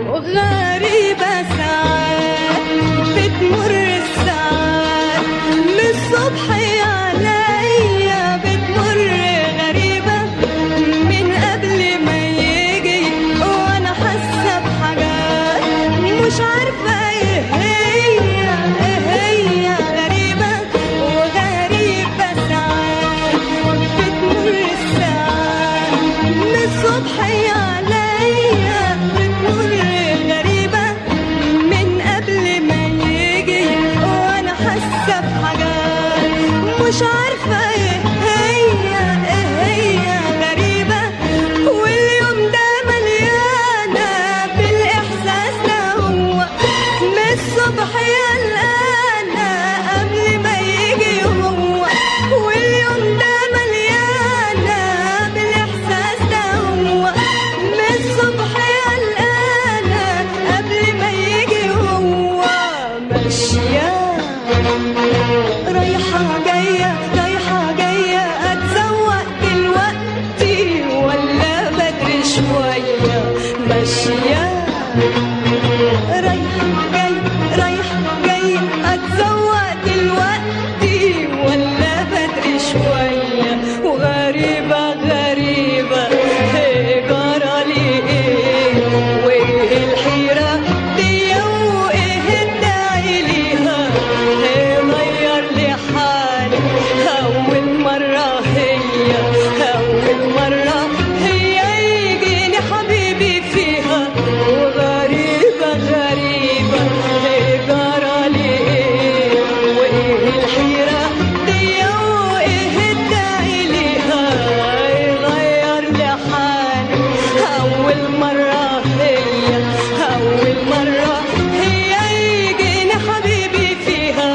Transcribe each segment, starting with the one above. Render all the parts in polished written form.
وغريبة ساعات بتمر الساعات من الصبح عليا بتمر غريبة من قبل ما يجي وانا حاسة بحاجات مش عارفة ايه هي غريبة وغريبة ساعات بتمر الساعات من الصبح عليا بتمر غريبة من قبل ما يجي وانا حاسة بحاجات مش عارفة ايه هي غريبة واليوم ده مليانة بالاحساس ده هو من الصبح قلقانة قبل ما يجي هو واليوم ده مليانة بالاحساس ده هو من الصبح قلقانة قبل ما يجي هو ماشية رايحة جاية أتسوق دلوقتي ولا بدري شوية ماشية رايحة جاية أتسوق دلوقتي ولا بدري شوية وغريبة هي جرالي ايه وايه الحيرة دي وايه الداعي ليها هي غير لي حالي أول مرة هي يجيني حبيبي فيها وغريبة هي جرالي ايه وايه الحيرة دي وايه الداعي ليها يغير لي حالي أول مرة هي يجيني حبيبي فيها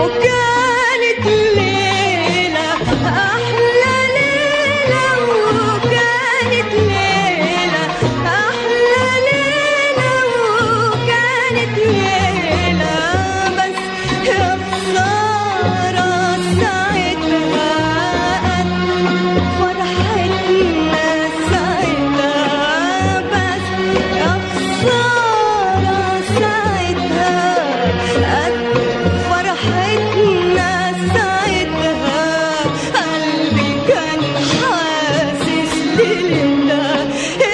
وكانت ليلة أحلى ليلة وكانت ليلة أحلى ليلة وكانت ليلة بس يا خسارة ساعتها فرحتنا ساعتها بس يا خسارة ساعتها فرحتنا ساعتها قلبي كان حاسس ليلة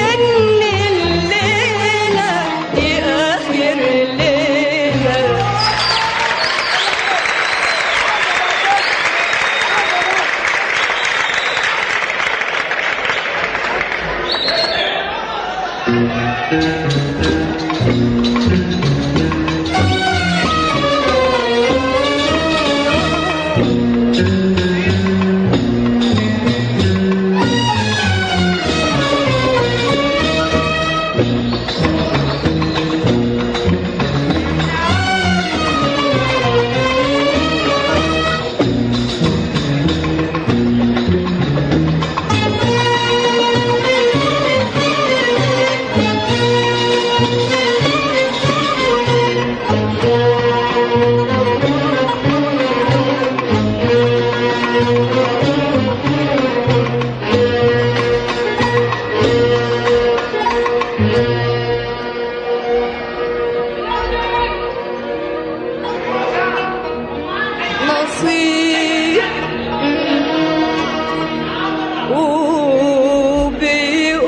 إن الليلة دي آخر ليلة نصيب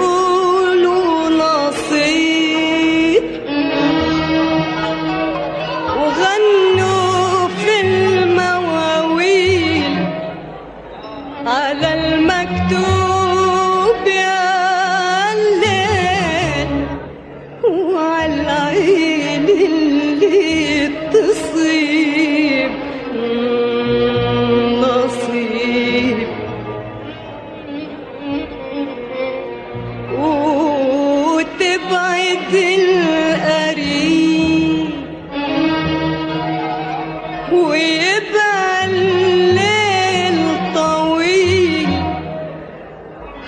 وبيقولوا نصيب وغنوا في المواويل على المكتوب يا الليل وعلى العين اللي تصيب نصيب وتبعد القريب ويبقى الليل طويل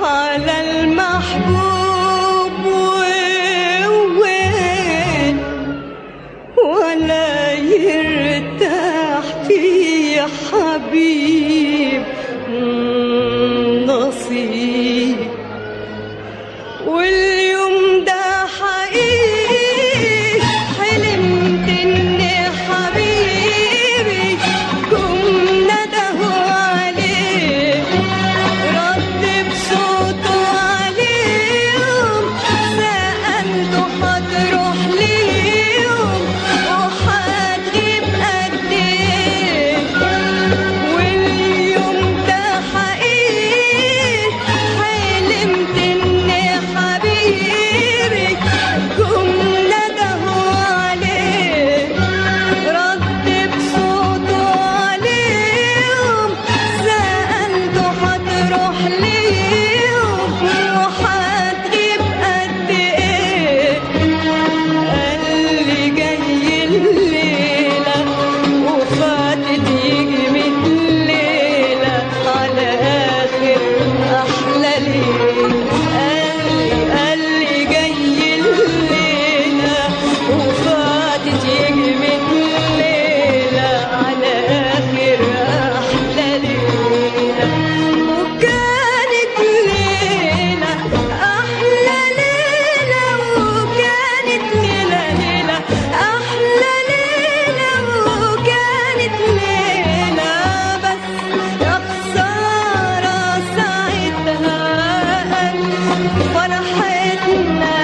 على المحبوب ووين ولا يرتاح في حبيب نصيب واللي فرحتنا